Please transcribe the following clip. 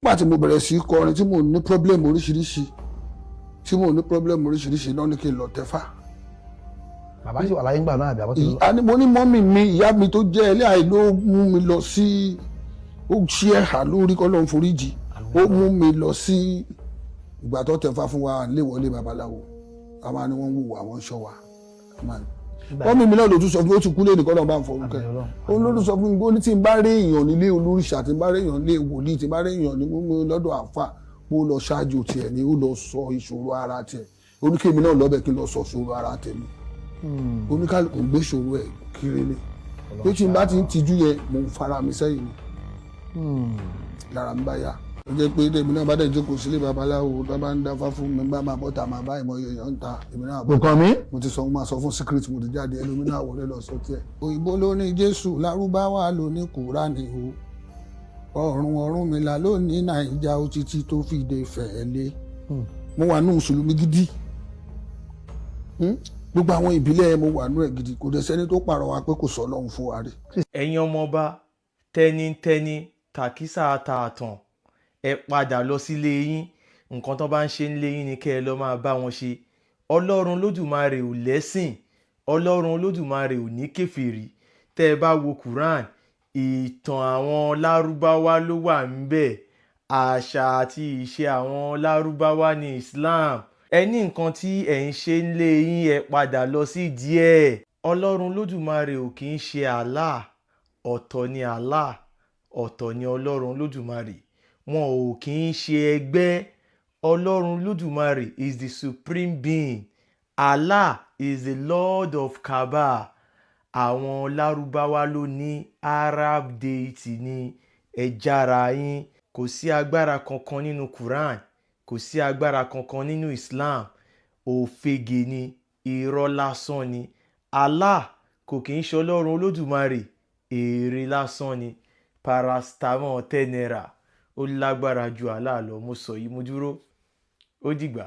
pàtí mo bẹ̀rẹ̀ sí kọrin tí mo ní problem oríṣiríṣi náà ní kí n lọ tẹ̀fá. bàbá sì wà láyé ńgbà náà àbí àbọ̀ tí lọ. mo ní mọ́mì mi ìyá mi tó jẹ́ ẹlẹ́àì ló mú mi lọ sí ó ṣí ẹ̀hà lórí kọ́lọ́n foríjì ó mú mi lọ sí ìgbà tó tẹ̀fá fún wa léwọlé babaláwo àwọn ni wọ́n ń wò àwọn ṣọ́ wa mọ́mì mi náà ló tún sọ fún mi ó ti kú lé nìkan náà bá ń fọwọ́kẹ́ ó ló tún sọ fún mi ó ní tí n bá rí èèyàn nílé olóríṣà tí n bá rí èèyàn nílé wòlíì tí n bá rí èèyàn ní lọ́dọ̀ àfà ó lọ ṣáájú tiẹ̀ ni ó lọ sọ ìṣòro ara tiẹ̀ oníkèémí náà lọ́bẹ̀ kí n lọ sọ ìṣòro ara tèmi oníkálùkù gbé ìṣòro ẹ̀ kiri ni pé tí n bá ti ń tijú yẹn mo ń fara mi sẹ́yìn ni lára mi bá yá ó jẹ́ pé èmi náà bá dẹ̀ jókòó sílé babaláwo tó bá ń dáfá fún mi bá máa bọ́ta máa bá ìmọ̀ èèyàn ń ta èmi náà bọ́. nǹkan mi. mo ti sọ mo máa sọ fún secret mo ti jáde ẹlòmí náà wọlé lọ sọ tiẹ̀. òyìnbó ló ní jésù lárúbáwá ló ní kúránì o Ọ̀rúnmìlà ló ní nàìjà ó títí tó fìdí fẹ̀ẹ́lé. mo wà nù mùsùlùmí gidi gbogbo àwọn ìbílẹ̀ mo wà nù ẹ̀ gidi kò dẹ̀ sẹ́ni tó pàrọwà pé kò sọ Ọlọ́run fún wa rí. ẹ̀yin ọmọọba tẹ́nitẹ́ni tàkísà tààtàn ẹ padà lọ sílé yín nǹkan tó bá ń ṣe nílé yín ni kẹ́ ẹ lọ máa bá wọn ṣe. Ọlọ́run Olódùmarè ò lẹ́sìn, Ọlọ́run Olódùmarè ò ní kèfèrí. tẹ́ ẹ bá wo Quran ìtàn àwọn lárúbáwá ló wà ńbẹ̀, àṣà àti ìṣe àwọn lárúbáwá ní Islam. ẹ ní nǹkan tí ẹ̀ ń ṣe nílé yín ẹ padà lọ sí díẹ̀. Ọlọ́run Olódùmarè ò kì í ṣe Allah, ọ̀tọ̀ ni Allah, ọ̀tọ̀ ni Ọlọ́run Olódùmarè. Wọn ò kì í ṣe ẹgbẹ́. Ọlọ́run Olódùmarè is the supreme being. Allah is the Lord of Kaaba. Àwọn lárúbáwá ló ní Arab deity ní ẹjára yín. Kò sí agbára kankan nínú Quran, kò sí agbára kankan nínú Islam. Òfegè ni, irọ́ lásán ni. Allah kò kì í ṣe Ọlọ́run Olódùmarè, èrè lásán ni. Paracetamol 10 naira ó lágbára ju Allah lọ. Mo sọ yìí mo dúró. Ó dìgbà.